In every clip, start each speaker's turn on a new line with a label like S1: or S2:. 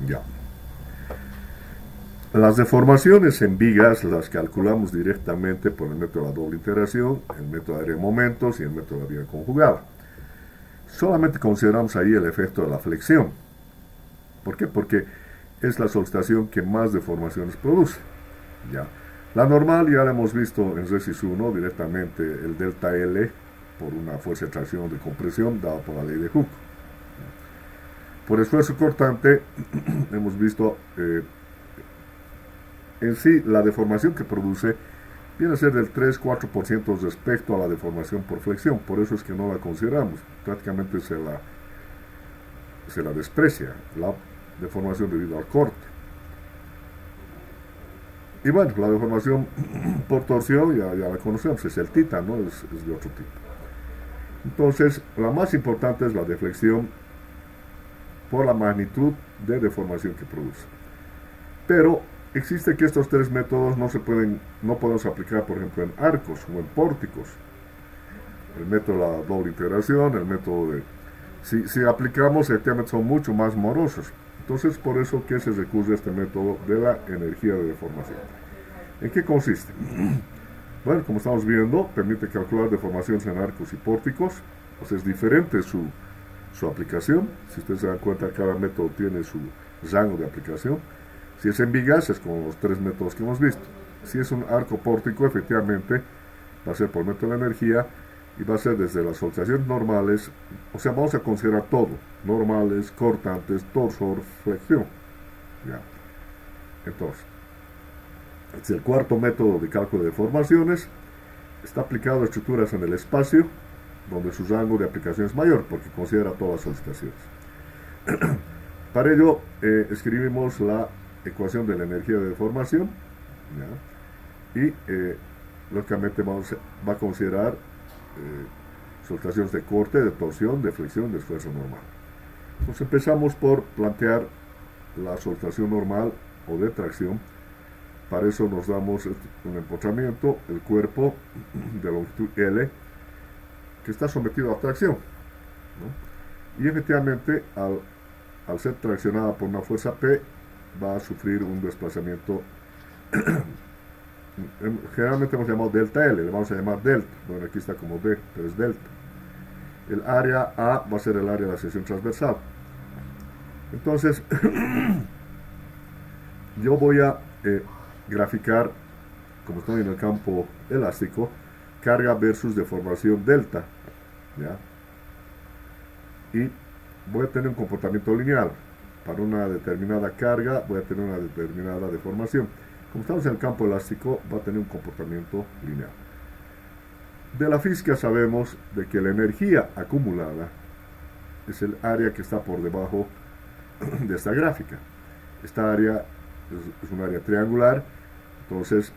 S1: Ya. Las deformaciones en vigas las calculamos directamente por el método de la doble integración, el método de área de momentos y el método de la viga conjugada. Solamente consideramos ahí el efecto de la flexión. ¿Por qué? Porque es la solstación que más deformaciones produce. Ya. La normal ya la hemos visto en Resis 1 directamente el delta L por una fuerza de tracción o de compresión dada por la ley de Hooke. Por esfuerzo cortante hemos visto en sí la deformación que produce viene a ser del 3-4% respecto a la deformación por flexión. Por eso es que no la consideramos. Prácticamente se la desprecia la deformación debido al corte. Y bueno, la deformación por torsión ya la conocemos, es el tita, ¿no? Es de otro tipo. Entonces, la más importante es la deflexión por la magnitud de deformación que produce. Pero existe que estos tres métodos no podemos aplicar, por ejemplo, en arcos o en pórticos. El método de la doble integración, el método de... Si aplicamos, efectivamente son mucho más morosos. Entonces, por eso que se recurre a este método de la energía de deformación. ¿En qué consiste? Bueno, como estamos viendo, permite calcular deformaciones en arcos y pórticos. Pues es diferente su aplicación. Si ustedes se dan cuenta, cada método tiene su rango de aplicación. Si es en vigas, es como los tres métodos que hemos visto. Si es un arco pórtico, efectivamente, va a ser por método de energía y va a ser desde las soltaciones normales, o sea, vamos a considerar todo, normales, cortantes, torsor, flexión. Ya. Entonces, este es el cuarto método de cálculo de deformaciones. Está aplicado a estructuras en el espacio, donde su rango de aplicación es mayor, porque considera todas las solicitaciones. Para ello, escribimos la ecuación de la energía de deformación, ¿ya? Y lógicamente va a considerar soltaciones de corte, de torsión, de flexión, de esfuerzo normal. Entonces empezamos por plantear la soltación normal o de tracción. Para eso nos damos un empotramiento, el cuerpo de longitud L, que está sometido a tracción, ¿no? Y efectivamente, al ser traccionada por una fuerza P, va a sufrir un desplazamiento. Generalmente hemos llamado delta L, le vamos a llamar delta. Bueno, aquí está como D, pero es delta. El área A va a ser el área de la sección transversal. Entonces, yo voy a graficar, como estoy en el campo elástico, carga versus deformación delta, ¿ya? Y voy a tener un comportamiento lineal. Para una determinada carga voy a tener una determinada deformación. Como estamos en el campo elástico, va a tener un comportamiento lineal. De la física sabemos de que la energía acumulada es el área que está por debajo de esta gráfica. Esta área es un área triangular, entonces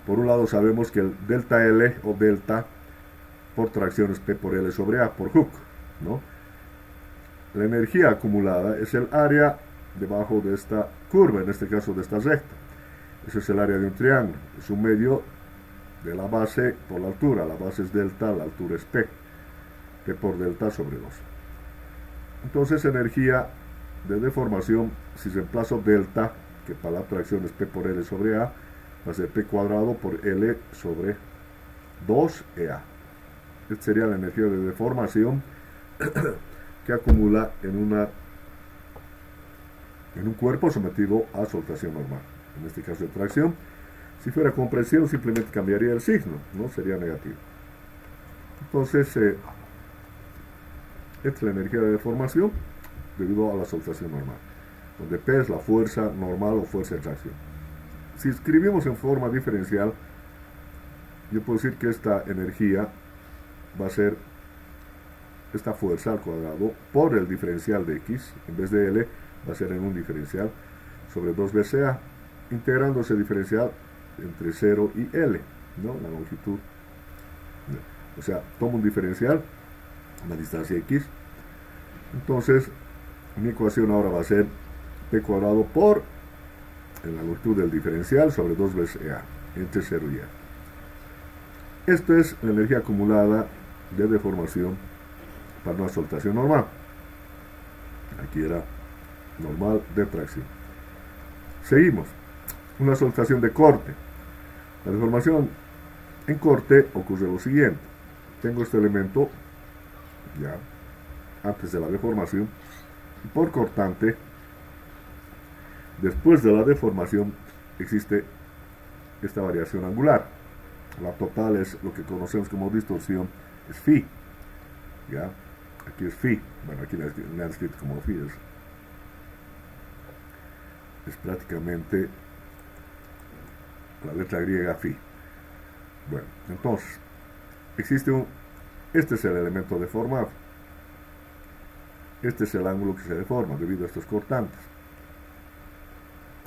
S1: por un lado sabemos que el delta L o delta por tracción es P por L sobre A por Hooke, ¿no? La energía acumulada es el área debajo de esta curva, en este caso de esta recta. Ese es el área de un triángulo, es un medio de la base por la altura. La base es delta, la altura es P. P por delta sobre 2. Entonces, energía de deformación, si reemplazo delta, que para la tracción es P por L sobre A, va a ser P cuadrado por L sobre 2EA. Esta sería la energía de deformación que acumula en un cuerpo sometido a soltación normal. En este caso de tracción. Si fuera compresión, simplemente cambiaría el signo, ¿no? Sería negativo. Entonces, esta es la energía de deformación debido a la soltación normal, donde P es la fuerza normal o fuerza de tracción. Si escribimos en forma diferencial, yo puedo decir que esta energía va a ser esta fuerza al cuadrado por el diferencial de X, en vez de L, va a ser en un diferencial sobre 2 veces A, integrando ese diferencial entre 0 y L, ¿no? La longitud. O sea, tomo un diferencial, una distancia X. Entonces, mi ecuación ahora va a ser P cuadrado por la longitud del diferencial sobre 2 veces A, entre 0 y A. Esto es la energía acumulada de deformación para una soltación normal. Aquí era normal de tracción. Seguimos. Una soltación de corte. La deformación en corte ocurre lo siguiente. Tengo este elemento ya antes de la deformación y por cortante, después de la deformación existe esta variación angular. La total es lo que conocemos como distorsión, es phi. ¿Ya? Aquí es phi. Bueno, aquí le han escrito como phi. Es prácticamente la letra griega phi. Bueno, entonces, este es el elemento deformado. Este es el ángulo que se deforma debido a estos cortantes.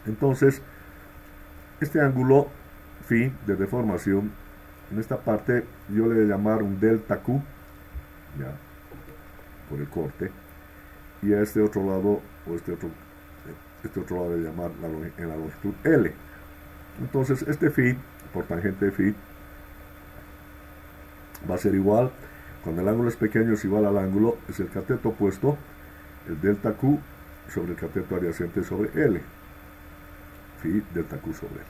S1: Entonces, este ángulo phi de deformación, en esta parte yo le voy a llamar un delta Q, ya, por el corte, y a este otro lado, o este otro lado le voy a llamar en la longitud L. Entonces, este phi, por tangente de phi, va a ser igual, cuando el ángulo es pequeño es igual al ángulo, es el cateto opuesto, el delta Q sobre el cateto adyacente sobre L. Phi delta Q sobre L.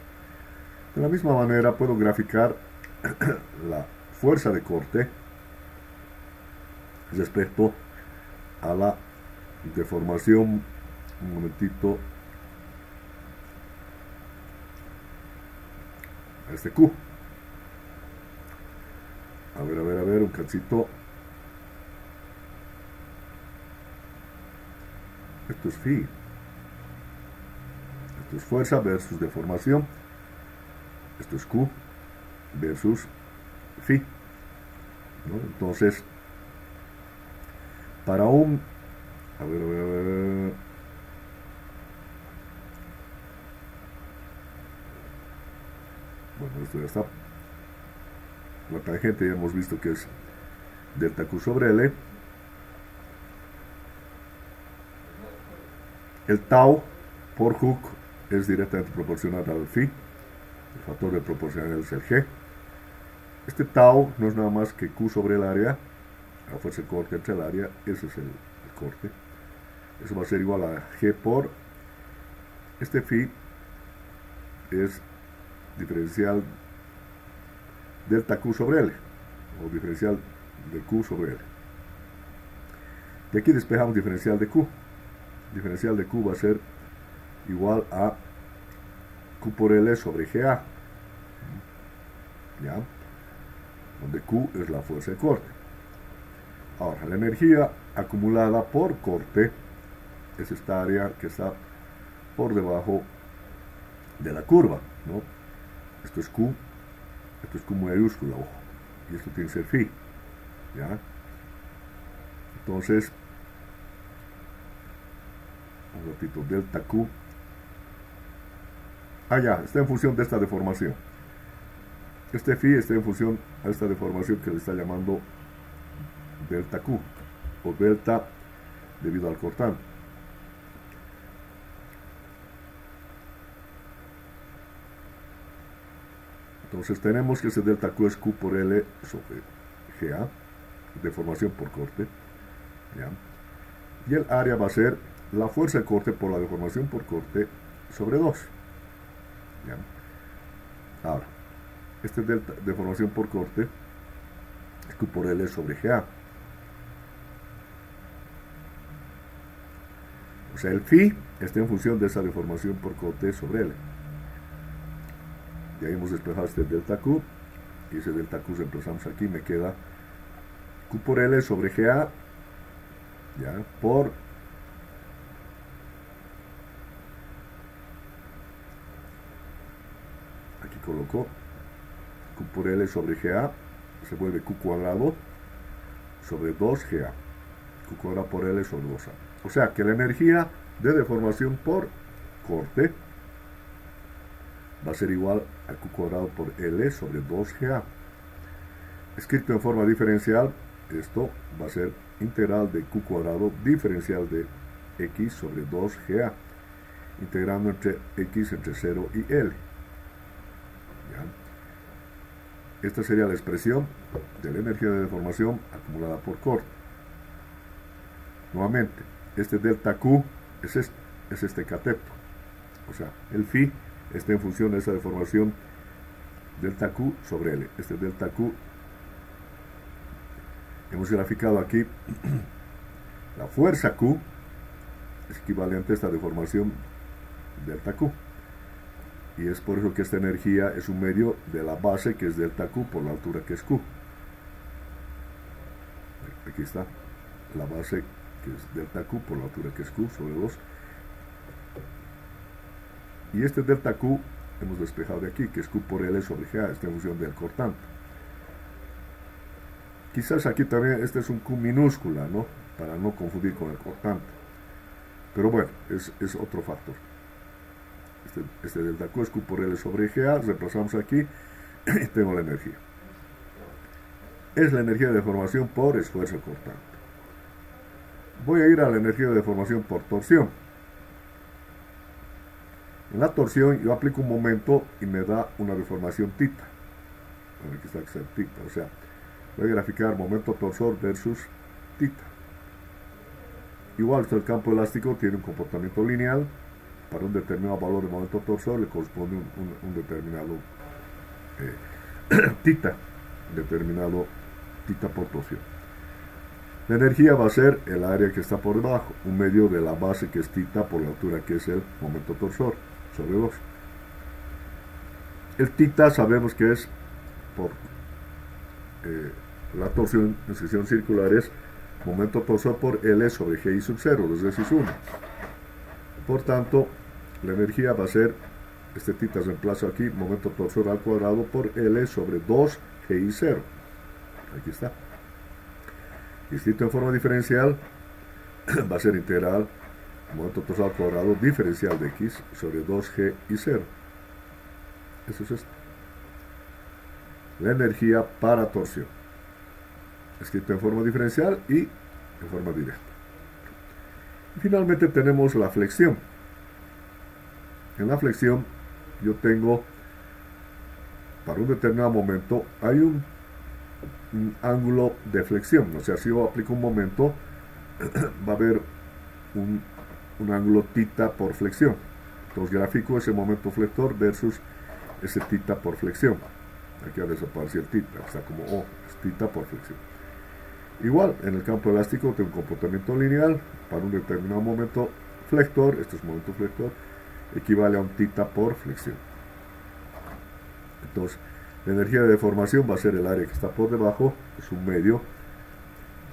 S1: De la misma manera puedo graficar la fuerza de corte respecto a la deformación. Un momentito. A este Q. A ver, un cachito. Esto es phi. Esto es fuerza versus deformación. Esto es Q versus phi. ¿No? Entonces, para un... A ver. Bueno, esto ya está. La tangente ya hemos visto que es delta Q sobre L. El tau por Hooke es directamente proporcional al phi. El factor de proporcionalidad es el G. Este tau no es nada más que Q sobre el área, la fuerza de corte entre el área, ese es el corte. Eso va a ser igual a G por, este phi es diferencial delta Q sobre L, o diferencial de Q sobre L. Y aquí despejamos diferencial de Q. Diferencial de Q va a ser igual a Q por L sobre GA. ¿Ya? Donde Q es la fuerza de corte. Ahora, la energía acumulada por corte es esta área que está por debajo de la curva, ¿no? Esto es Q mayúscula, ojo, y esto tiene que ser phi, ¿ya? Entonces, un ratito, delta Q, ya, está en función de esta deformación. Este phi está en función a esta deformación que le está llamando delta Q, o delta debido al cortante. Entonces tenemos que ese delta Q es Q por L sobre GA, deformación por corte, ¿ya? Y el área va a ser la fuerza de corte por la deformación por corte sobre 2. ¿Ya? Ahora, este delta deformación por corte es Q por L sobre GA. O sea, el phi está en función de esa deformación por corte sobre L. Ya hemos despejado este delta Q, y ese delta Q reemplazamos aquí, me queda Q por L sobre GA, ya, por aquí coloco Q por L sobre GA, se vuelve Q cuadrado sobre 2GA, Q cuadrado por L sobre 2A. O sea que la energía de deformación por corte va a ser igual a Q cuadrado por L sobre 2GA. Escrito en forma diferencial, esto va a ser integral de Q cuadrado diferencial de X sobre 2GA, integrando entre X entre 0 y L. ¿Ya? Esta sería la expresión de la energía de deformación acumulada por corte. Nuevamente, este delta Q es este cateto. O sea, el phi está en función de esa deformación delta Q sobre L. Este delta Q, hemos graficado aquí la fuerza Q, es equivalente a esta deformación delta Q. Y es por eso que esta energía es un medio de la base, que es delta Q, por la altura que es Q. Aquí está la base, que es delta Q, por la altura que es Q, sobre 2. Y este delta Q hemos despejado de aquí, que es Q por L sobre Ga, está en función del cortante. Quizás aquí también este es un Q minúscula, ¿no? Para no confundir con el cortante. Pero bueno, es otro factor. Este delta Q es Q por L sobre Ga, reemplazamos aquí y tengo la energía. Es la energía de deformación por esfuerzo cortante. Voy a ir a la energía de deformación por torsión. En la torsión yo aplico un momento y me da una deformación tita. Bueno, aquí está que sea tita, o sea, voy a graficar momento torsor versus tita. Igual el campo elástico tiene un comportamiento lineal. Para un determinado valor de momento torsor le corresponde un determinado tita, determinado tita por torsión. La energía va a ser el área que está por debajo, un medio de la base que es tita por la altura que es el momento torsor, sobre 2. El tita sabemos que es por la torsión en sección circular es momento torsor por L sobre Gi sub 0, desde cis 1. Por tanto, la energía va a ser, este tita reemplazo aquí, momento torsor al cuadrado por L sobre 2 Gi 0. Aquí está. Y escrito en forma diferencial, va a ser integral, momento torsor al cuadrado diferencial de X sobre 2G y 0. Eso es esto. La energía para torsión. Escrito en forma diferencial y en forma directa. Y finalmente tenemos la flexión. En la flexión yo tengo, para un determinado momento, hay un ángulo de flexión. O sea, si yo aplico un momento, va a haber un ángulo tita por flexión. Entonces grafico ese momento flector versus ese tita por flexión. Aquí ha desaparecido el tita, está como O, es tita por flexión. Igual, en el campo elástico tengo un comportamiento lineal. Para un determinado momento flector, este es momento flector, equivale a un tita por flexión. Entonces, la energía de deformación va a ser el área que está por debajo, es un medio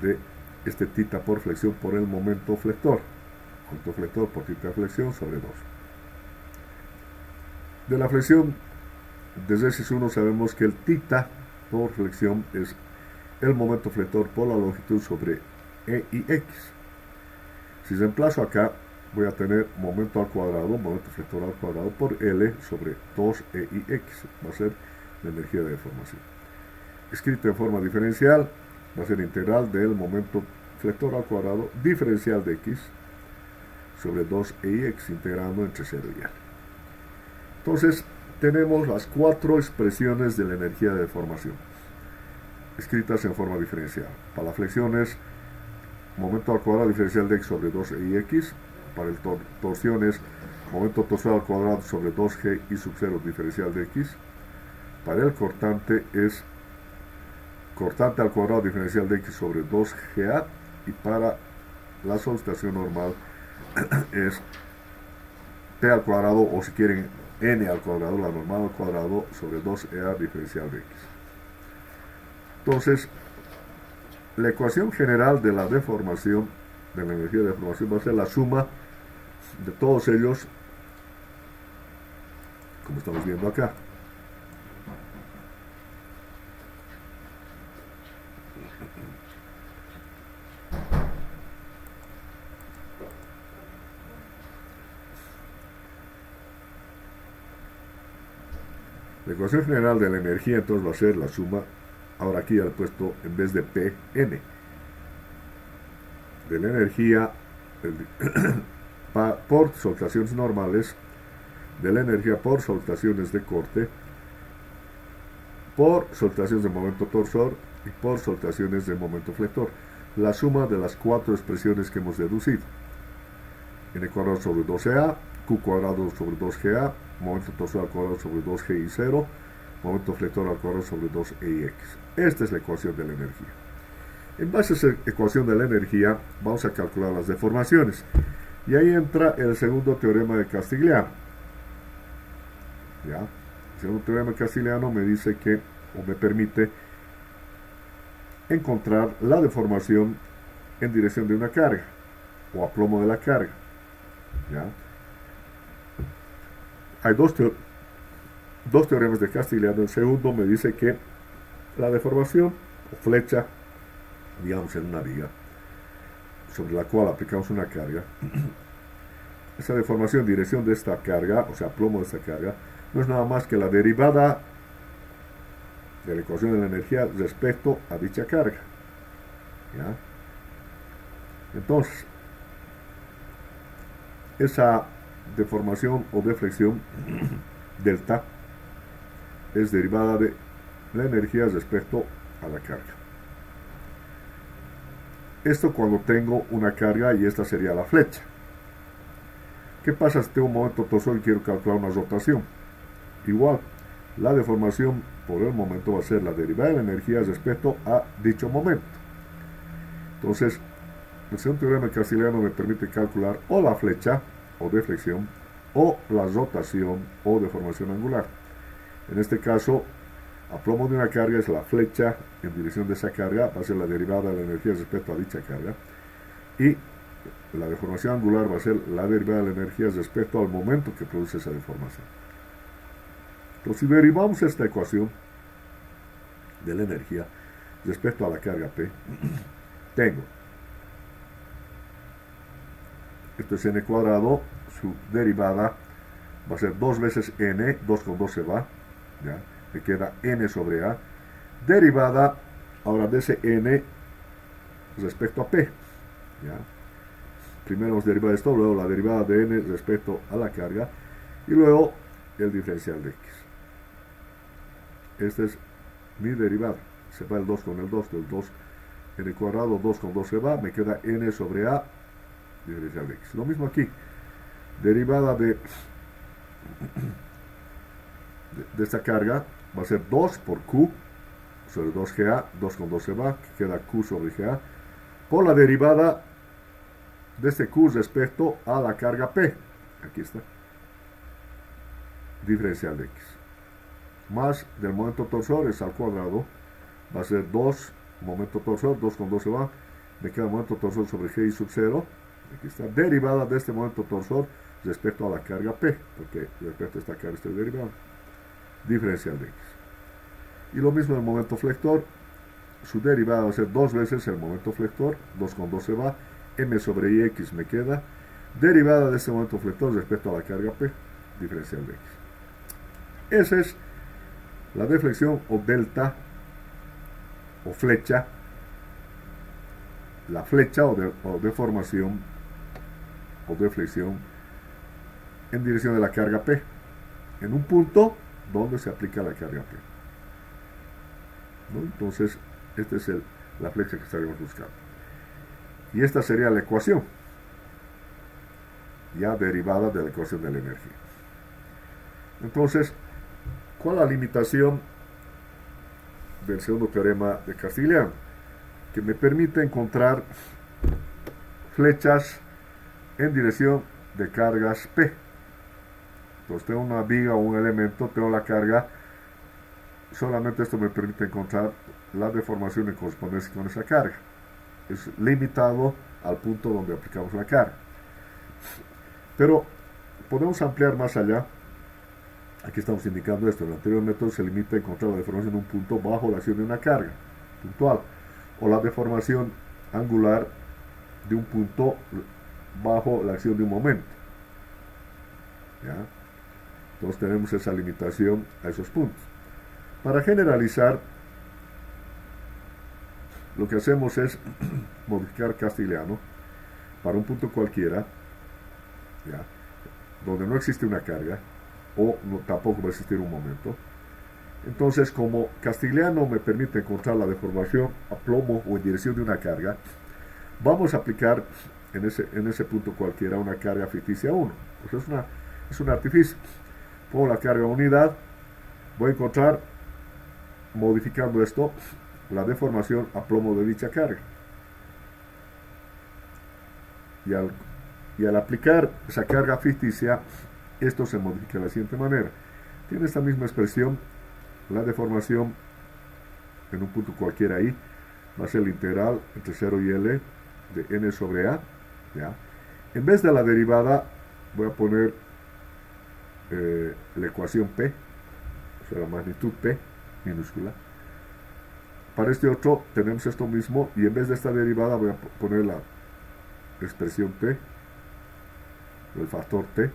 S1: de este tita por flexión por el momento flector. Momento flector por tita de flexión sobre 2. De la flexión, desde cis 1 sabemos que el tita por flexión es el momento flector por la longitud sobre E y X. Si reemplazo acá, voy a tener momento al cuadrado, momento flector al cuadrado por L sobre 2E y X. Va a ser la energía de deformación. Escrito en forma diferencial, va a ser integral del momento flector al cuadrado diferencial de X sobre 2E y X, integrando entre 0 y L. Entonces, tenemos las 4 expresiones de la energía de deformación, escritas en forma diferencial. Para la flexión es momento al cuadrado diferencial de X sobre 2E y X. Para el torsión es momento torsor al cuadrado sobre 2G y sub 0 diferencial de X. Para el cortante es cortante al cuadrado diferencial de X sobre 2GA. Y para la solutación normal es T al cuadrado, o si quieren N al cuadrado, la normal al cuadrado sobre 2EA diferencial de X. Entonces, la ecuación general de la deformación, de la energía de deformación, va a ser la suma de todos ellos, como estamos viendo acá. La ecuación general de la energía entonces va a ser la suma, ahora aquí ya he puesto en vez de P, N, de la energía por solutaciones normales, de la energía por solutaciones de corte, por solutaciones de momento torsor y por solutaciones de momento flector. la suma de las cuatro expresiones que hemos deducido. N cuadrado sobre 12A, Q cuadrado sobre 2GA, momento torsor al cuadrado sobre 2G y 0, momento flector al cuadrado sobre 2E y X. Esta es la ecuación de la energía. En base a esa ecuación de la energía, vamos a calcular las deformaciones. Y ahí entra el segundo teorema de Castigliano. ¿Ya? El segundo teorema de Castigliano me dice que, o me permite, encontrar la deformación en dirección de una carga, o aplomo de la carga. ¿Ya? Hay dos teoremas de Castigliano. El segundo me dice que la deformación o flecha, digamos en una viga, sobre la cual aplicamos una carga, esa deformación en dirección de esta carga, o sea, aplomo de esta carga, no es nada más que la derivada de la ecuación de la energía respecto a dicha carga. ¿Ya? Entonces, esa deformación o deflexión delta es derivada de la energía respecto a la carga. Esto cuando tengo una carga y esta sería la flecha. ¿Qué pasa si tengo un momento torsor y quiero calcular una rotación? Igual, la deformación por el momento va a ser la derivada de la energía respecto a dicho momento. Entonces, el segundo teorema castigliano me permite calcular o la flecha o deflexión o la rotación o deformación angular. En este caso, aplomo de una carga es la flecha en dirección de esa carga, va a ser la derivada de la energía respecto a dicha carga, y la deformación angular va a ser la derivada de la energía respecto al momento que produce esa deformación. Entonces, si derivamos esta ecuación de la energía respecto a la carga P, tengo, esto es n cuadrado, su derivada va a ser 2 veces n, 2 con 2 se va, ¿ya? Me queda n sobre a, derivada ahora de ese n respecto a P, ¿ya? Primero vamos a derivar esto, luego la derivada de n respecto a la carga, y luego el diferencial de x. Esta es mi derivada, se va el 2 con el 2, del 2 n cuadrado, 2 con 2 se va, me queda n sobre a, diferencial de x. Lo mismo aquí, derivada de esta carga va a ser 2 por q sobre 2ga, 2 con 2 se va, que queda q sobre ga, por la derivada de este q respecto a la carga P, aquí está, diferencial de x, más del momento torsor es al cuadrado, va a ser 2, momento torsor, 2 con 2 se va, me queda momento torsor sobre g y sub 0, aquí está, derivada de este momento torsor respecto a la carga P, porque respecto a esta carga estoy derivando, diferencial de x. Y lo mismo el momento flector, su derivada va a ser 2 veces el momento flector, 2 con 2 se va, m sobre ix me queda, derivada de este momento flector respecto a la carga P, diferencial de x. Esa es la deflexión o delta o flecha, la flecha o deformación o deflexión en dirección de la carga P, en un punto donde se aplica la carga P, ¿no? Entonces, esta es la flecha que estaríamos buscando. Y esta sería la ecuación, ya derivada de la ecuación de la energía. Entonces, ¿cuál es la limitación del segundo teorema de Castigliano? Que me permite encontrar flechas en dirección de cargas P. Entonces tengo una viga o un elemento, tengo la carga, solamente esto me permite encontrar la deformación en correspondencia con esa carga. Es limitado al punto donde aplicamos la carga. Pero podemos ampliar más allá. Aquí estamos indicando esto. El anterior método se limita a encontrar la deformación en un punto bajo la acción de una carga puntual, o la deformación angular de un punto bajo la acción de un momento. ¿Ya? Entonces tenemos esa limitación a esos puntos. Para generalizar, lo que hacemos es modificar Castigliano para un punto cualquiera, ¿ya? Donde no existe una carga, o no, tampoco va a existir un momento. Entonces, como Castigliano me permite encontrar la deformación a plomo o en dirección de una carga, vamos a aplicar en ese punto cualquiera una carga ficticia 1. Pues es un artificio. Pongo la carga unidad, voy a encontrar, modificando esto, la deformación a plomo de dicha carga. Y al aplicar esa carga ficticia, esto se modifica de la siguiente manera. Tiene esta misma expresión, la deformación en un punto cualquiera ahí, va a ser el integral entre 0 y L de n sobre a. ¿Ya? En vez de la derivada, voy a poner la ecuación P, o sea, la magnitud P minúscula. Para este otro tenemos esto mismo, y en vez de esta derivada voy a poner la expresión T, el factor T.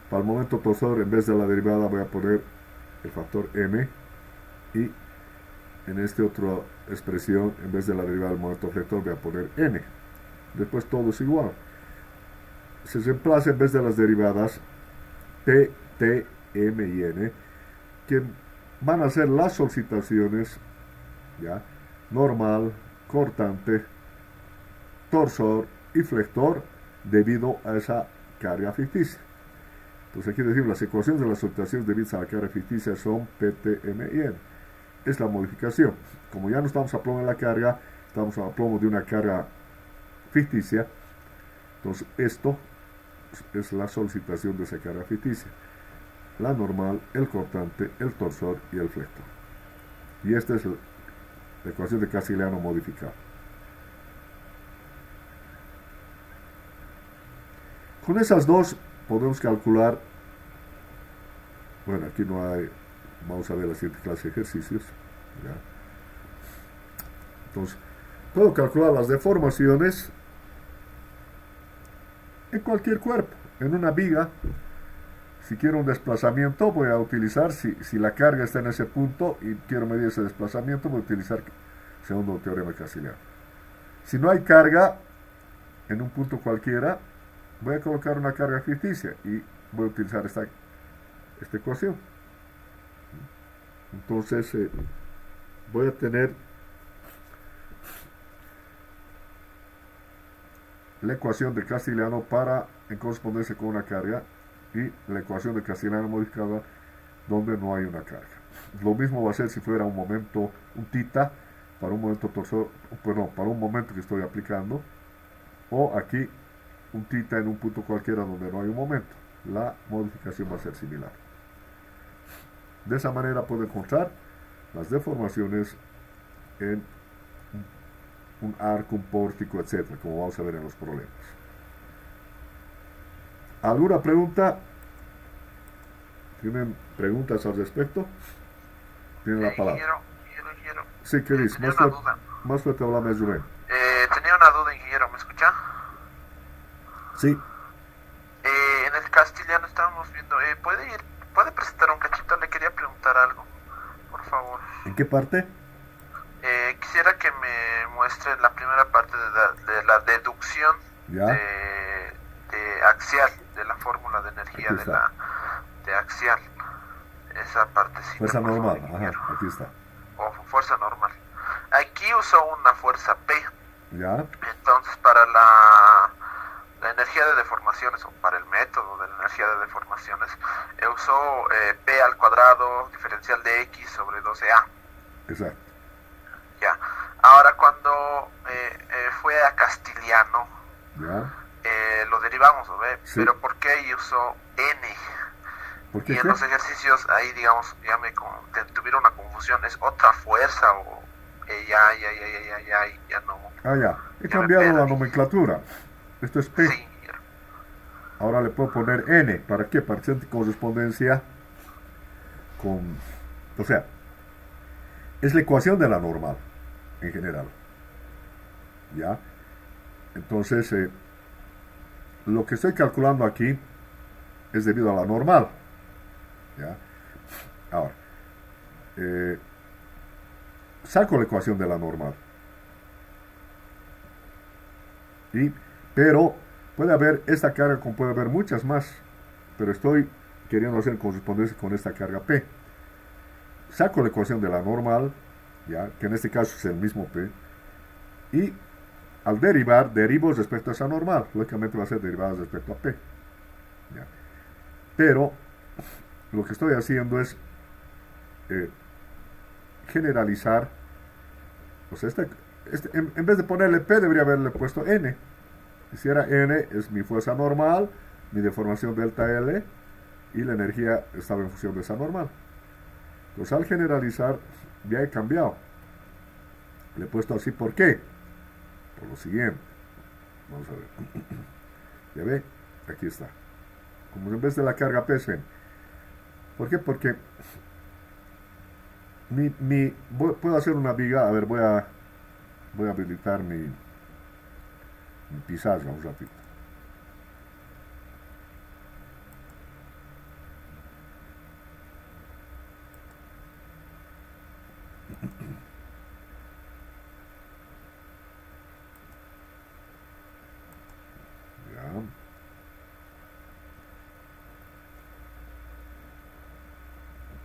S1: Para el momento torsor, en vez de la derivada voy a poner el factor M, y en esta otra expresión, en vez de la derivada del momento flector, voy a poner N. Después todo es igual. Se reemplaza en vez de las derivadas P, T, M y N, que van a ser las solicitaciones, ¿ya? Normal, cortante, torsor y flector debido a esa carga ficticia. Entonces aquí decimos las ecuaciones de las solicitaciones debidas a la carga ficticia son P, T, M y N. Es la modificación. Como ya no estamos a plomo en la carga, estamos a plomo de una carga ficticia, entonces esto es la solicitación de esa carga ficticia: la normal, el cortante, el torsor y el flector. Y esta es la ecuación de Castigliano modificada. Con esas dos podemos calcular, bueno, aquí no hay, vamos a ver la siguiente clase de ejercicios, ¿ya? Entonces, puedo calcular las deformaciones en cualquier cuerpo. En una viga, si quiero un desplazamiento, voy a utilizar, si la carga está en ese punto y quiero medir ese desplazamiento, voy a utilizar el segundo teorema de Castigliano. Si no hay carga en un punto cualquiera, voy a colocar una carga ficticia y voy a utilizar esta ecuación. Entonces, voy a tener la ecuación de Castigliano en correspondencia con una carga, y la ecuación de Castigliano modificada donde no hay una carga. Lo mismo va a ser si fuera un momento, un tita, para un momento torsor, perdón, para un momento que estoy aplicando, o aquí un tita en un punto cualquiera donde no hay un momento. La modificación va a ser similar. De esa manera puedo encontrar las deformaciones en un arco, un pórtico, etcétera, como vamos a ver en los problemas. ¿Alguna pregunta? ¿Tienen preguntas al respecto? Tienen la palabra.
S2: Ingeniero.
S1: Sí, ¿qué dices?
S2: Tenía una duda.
S1: Más fuerte háblame, Rubén.
S2: Tenía una duda, ingeniero, ¿me escucha?
S1: Sí.
S2: En el Castigliano estábamos viendo, ¿puede presentar un cachito? Le quería preguntar algo, por favor.
S1: ¿En qué parte?
S2: Quisiera que me muestre la primera parte de la deducción
S1: ¿Ya?
S2: de axial, de la fórmula de energía de axial. Esa partecita.
S1: Fuerza normal,
S2: ingeniero.
S1: ajá, aquí está.
S2: O fuerza normal. Aquí usó una fuerza P.
S1: ¿Ya?
S2: Entonces, para la energía de deformaciones, o para el método de la energía de deformaciones, usó P al cuadrado diferencial de X sobre 12A.
S1: Exacto.
S2: Ya. Ahora, cuando fue a Castigliano,
S1: ¿Ya?
S2: lo derivamos, ¿no ve?
S1: Sí.
S2: Pero ¿por qué ahí usó N?
S1: ¿Por qué?
S2: Y en los ejercicios ahí, digamos, tuvieron una confusión. ¿Es otra fuerza o ya no?
S1: Ah, ya. He
S2: Ya me
S1: cambiado la
S2: perdí.
S1: nomenclatura. Esto es P.
S2: Sí.
S1: Ahora le puedo poner N. ¿Para qué? Para que sea correspondencia con... O sea, es la ecuación de la normal, en general. ¿Ya? Entonces, lo que estoy calculando aquí es debido a la normal. ¿Ya? Ahora, saco la ecuación de la normal. Pero puede haber esta carga, como puede haber muchas más, pero estoy queriendo hacer correspondencia con esta carga P. Saco la ecuación de la normal, ¿ya? Que en este caso es el mismo P, y al derivar, derivo respecto a esa normal. Lógicamente va a ser derivada respecto a P. ¿Ya? Pero lo que estoy haciendo es generalizar. O sea, en vez de ponerle P, debería haberle puesto N. Si era N, es mi fuerza normal, mi deformación delta L, y la energía estaba en función de esa normal. Entonces, al generalizar, ya he cambiado. Le he puesto así, ¿por qué? Por lo siguiente. Vamos a ver. Ya ve, aquí está. Como en vez de la carga P es N. ¿Por qué? Porque puedo hacer una viga. A ver, voy a habilitar mi pizarra un ratito. Ya.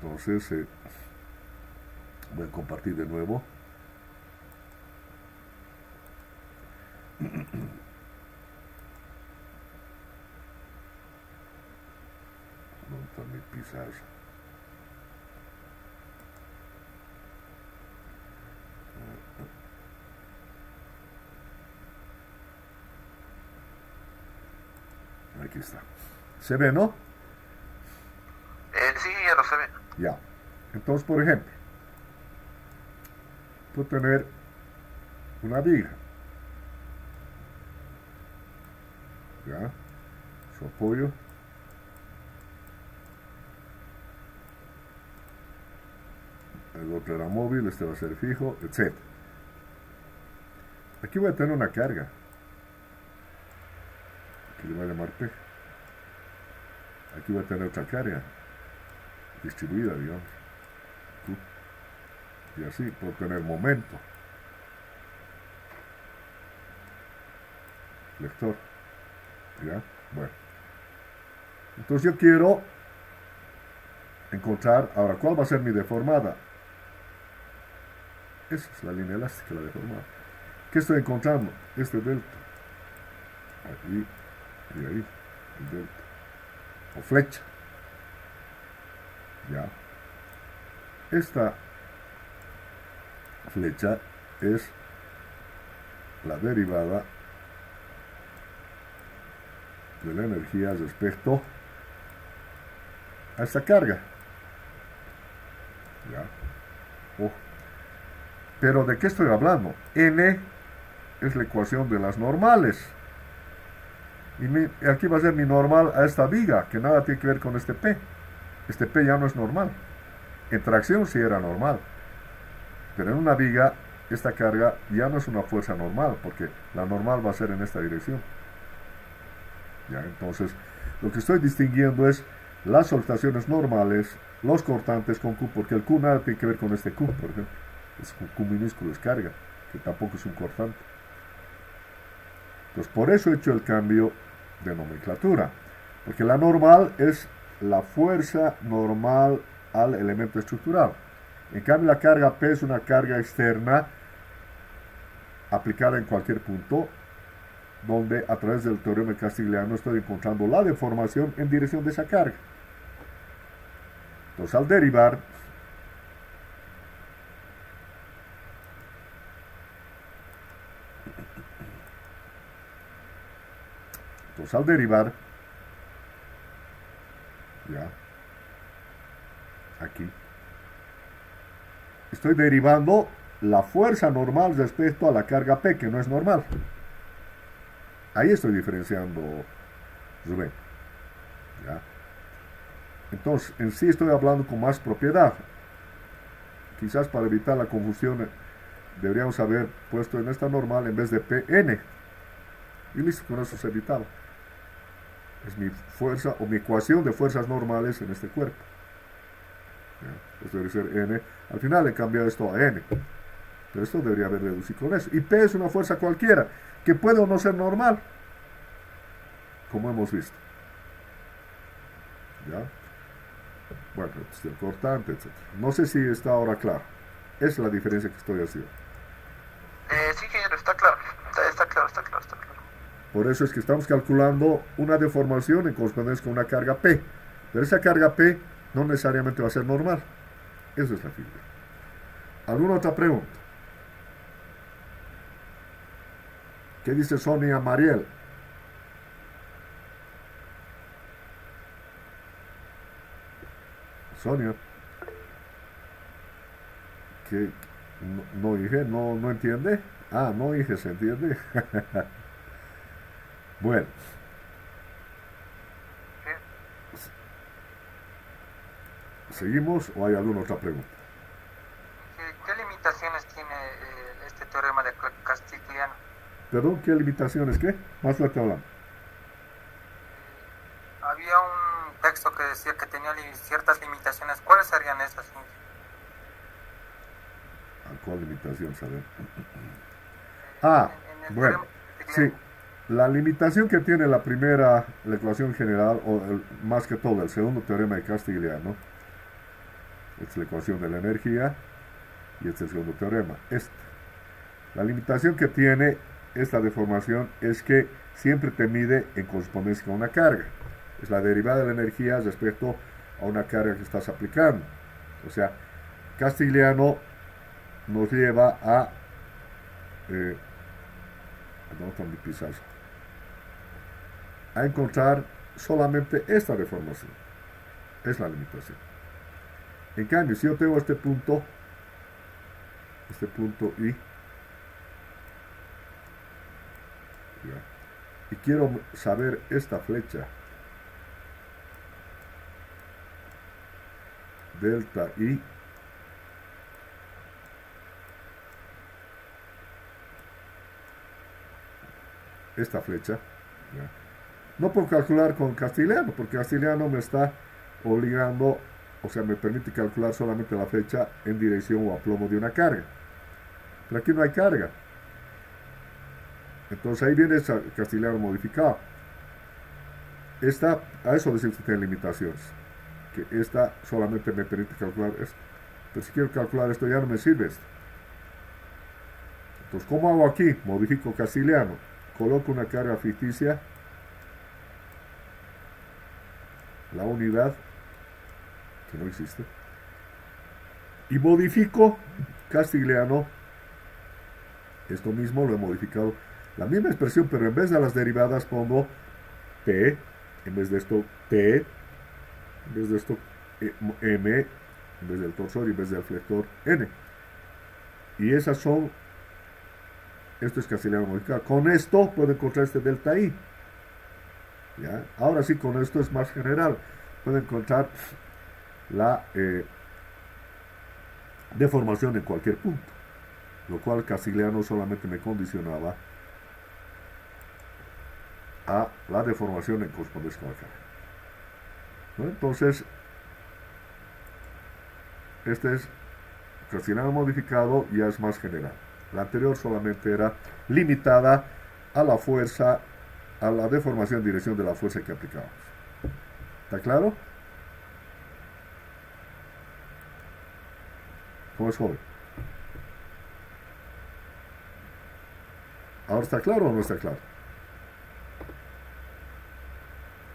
S1: Entonces voy a compartir de nuevo. Monta mi pizarra. Aquí está. ¿Se ve, no?
S2: Sí, ya lo se ve.
S1: Ya. Entonces, por ejemplo, puedo tener una viga. Ya. Su apoyo. El otro era móvil, este va a ser fijo, etc. Aquí voy a tener una carga. Aquí le voy a llamar P. Aquí voy a tener otra carga distribuida, digamos. Y así puedo tener momento. Lector. ¿Ya? Bueno. Entonces yo quiero encontrar, ahora, ¿cuál va a ser mi deformada? Esa es la línea elástica, la deformada. ¿Qué estoy encontrando? Este delta. Aquí y ahí, el delta. O flecha. ¿Ya? Esta flecha es la derivada de la energía respecto a esta carga. ¿Ya? Oh. Pero ¿de qué estoy hablando? N es la ecuación de las normales. Y aquí va a ser mi normal a esta viga, que nada tiene que ver con este P. Este P ya no es normal. En tracción sí era normal. Pero en una viga, esta carga ya no es una fuerza normal, porque la normal va a ser en esta dirección. ¿Ya? Entonces, lo que estoy distinguiendo es las soltaciones normales, los cortantes con Q, porque el Q nada tiene que ver con este Q, por ejemplo. Es Q minúsculo, es carga, que tampoco es un cortante. Entonces, por eso he hecho el cambio de nomenclatura, porque la normal es la fuerza normal al elemento estructural. En cambio, la carga P es una carga externa aplicada en cualquier punto, donde a través del teorema de Castigliano estoy encontrando la deformación en dirección de esa carga. Entonces, al derivar, ya, aquí, estoy derivando la fuerza normal respecto a la carga P, que no es normal. Ahí estoy diferenciando, Rubén. ¿Ya? Entonces, en sí estoy hablando con más propiedad. Quizás para evitar la confusión deberíamos haber puesto en esta normal en vez de Pn. Y listo, con eso se evitaba. Es mi fuerza o mi ecuación de fuerzas normales en este cuerpo. ¿Ya? Esto debe ser N. Al final he cambiado esto a N. Pero esto debería haber reducido con eso. Y P es una fuerza cualquiera, que puede o no ser normal, como hemos visto. ¿Ya? Bueno, este, el cortante, etc. No sé si está ahora claro. Es la diferencia que estoy haciendo.
S2: Sí, ingeniero, está claro. Está claro.
S1: Por eso es que estamos calculando una deformación en correspondencia con una carga P. Pero esa carga P no necesariamente va a ser normal. Eso es la figura. ¿Alguna otra pregunta? ¿Qué dice Sonia Mariel? Sonia. ¿Qué? No dije, no entiende. Ah, no dije, se entiende. Bueno, ¿seguimos o hay alguna otra pregunta?
S3: ¿Qué limitaciones tiene este teorema de Castigliano?
S1: Perdón, ¿qué limitaciones? ¿Qué? Más fuerte hablando.
S3: Había un texto que decía que tenía ciertas limitaciones. ¿Cuáles serían esas?
S1: ¿A cuál limitación saber? Ah, bueno, sí. La limitación que tiene la primera, la ecuación general, o más que todo el segundo teorema de Castigliano, es la ecuación de la energía, y este es el segundo teorema. La limitación que tiene esta deformación es que siempre te mide en correspondencia con una carga. Es la derivada de la energía respecto a una carga que estás aplicando. O sea, Castigliano nos lleva a encontrar solamente esta deformación. Es la limitación. En cambio, si yo tengo este punto I, y quiero saber esta flecha, delta I, esta flecha, no puedo calcular con Castigliano, porque Castigliano me está obligando, o sea, me permite calcular solamente la flecha en dirección o a plomo de una carga. Pero aquí no hay carga. Entonces ahí viene ese Castigliano modificado. A eso decimos que tiene limitaciones. Que esta solamente me permite calcular esto. Pero si quiero calcular esto ya no me sirve esto. Entonces, ¿cómo hago aquí? Modifico Castigliano. Coloco una carga ficticia, la unidad, que no existe, y modifico Castigliano. Esto mismo lo he modificado, la misma expresión, pero en vez de las derivadas pongo P, en vez de esto T, en vez de esto M, en vez del torsor y en vez del flector N. Y esas son, esto es Castigliano modificado. Con esto puedo encontrar este delta I. ¿Ya? Ahora sí, con esto es más general. Puedo encontrar la deformación en cualquier punto. Lo cual Castigliano solamente me condicionaba a la deformación en correspondencia con la carga. ¿No? Entonces, este es Castigliano modificado, ya es más general. La anterior solamente era limitada a la fuerza, a la deformación en dirección de la fuerza que aplicamos. ¿Está claro? ¿Cómo es, joven? ¿Ahora está claro o no está claro?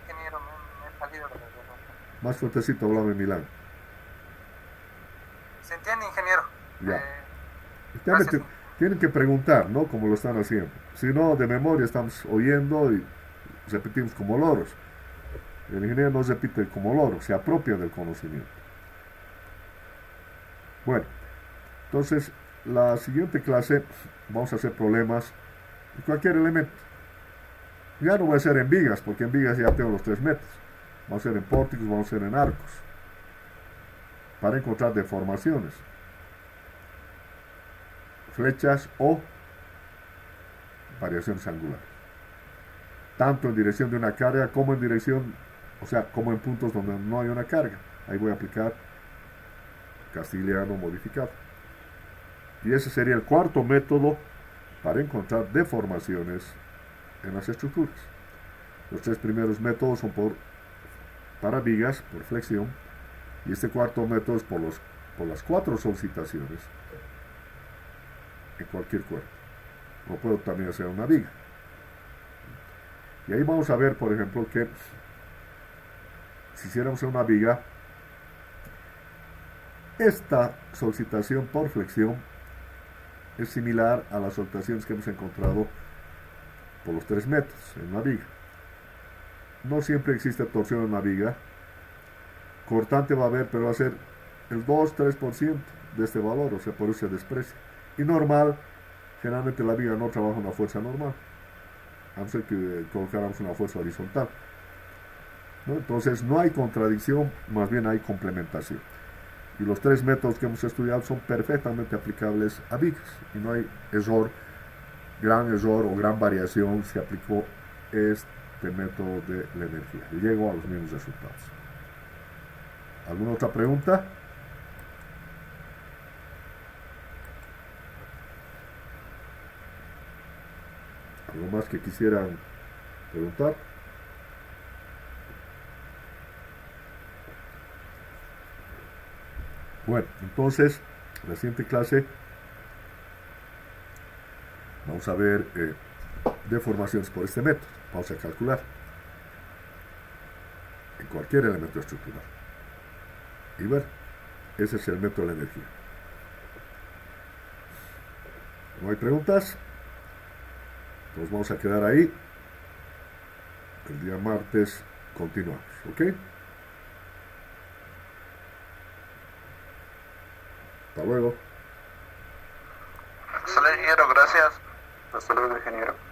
S3: Ingeniero, me he salido de la pregunta.
S1: Más fuertecito, háblame, Milán.
S3: ¿Se entiende, ingeniero?
S1: Ya. Tienen que preguntar, ¿no? Como lo están haciendo. Si no, de memoria estamos oyendo y repetimos como loros. El ingeniero no repite como loro, se apropia del conocimiento. Bueno, entonces, la siguiente clase vamos a hacer problemas de cualquier elemento. Ya no voy a hacer en vigas, porque en vigas ya tengo los 3 métodos. Vamos a hacer en pórticos, vamos a hacer en arcos, para encontrar deformaciones, flechas o variaciones angulares, tanto en dirección de una carga como en dirección, o sea, como en puntos donde no hay una carga. Ahí voy a aplicar Castigliano modificado. Y ese sería el cuarto método para encontrar deformaciones en las estructuras. Los 3 primeros métodos son para vigas, por flexión, y este cuarto método es por las 4 solicitaciones en cualquier cuerpo. O puedo también hacer una viga. Y ahí vamos a ver, por ejemplo, que si hiciéramos una viga, esta solcitación por flexión es similar a las soltaciones que hemos encontrado por los 3 metros en una viga. No siempre existe torsión en una viga. Cortante va a haber, pero va a ser el 2-3% de este valor, o sea, por eso se desprecia. Y normal, generalmente la viga no trabaja una fuerza normal, a no ser que colocáramos una fuerza horizontal, ¿no? Entonces no hay contradicción, más bien hay complementación. Y los 3 métodos que hemos estudiado son perfectamente aplicables a vigas. Y no hay gran error o gran variación si aplicó este método de la energía. Llego a los mismos resultados. ¿Alguna otra pregunta? ¿Algo más que quisieran preguntar? Bueno, entonces, en la siguiente clase vamos a ver deformaciones por este método. Vamos a calcular en cualquier elemento estructural. Y ver, ese es el método de la energía. ¿No hay preguntas? Nos vamos a quedar ahí. El día martes continuamos, ¿ok? Hasta luego.
S2: Hasta luego, ingeniero, gracias.
S3: Hasta luego, ingeniero.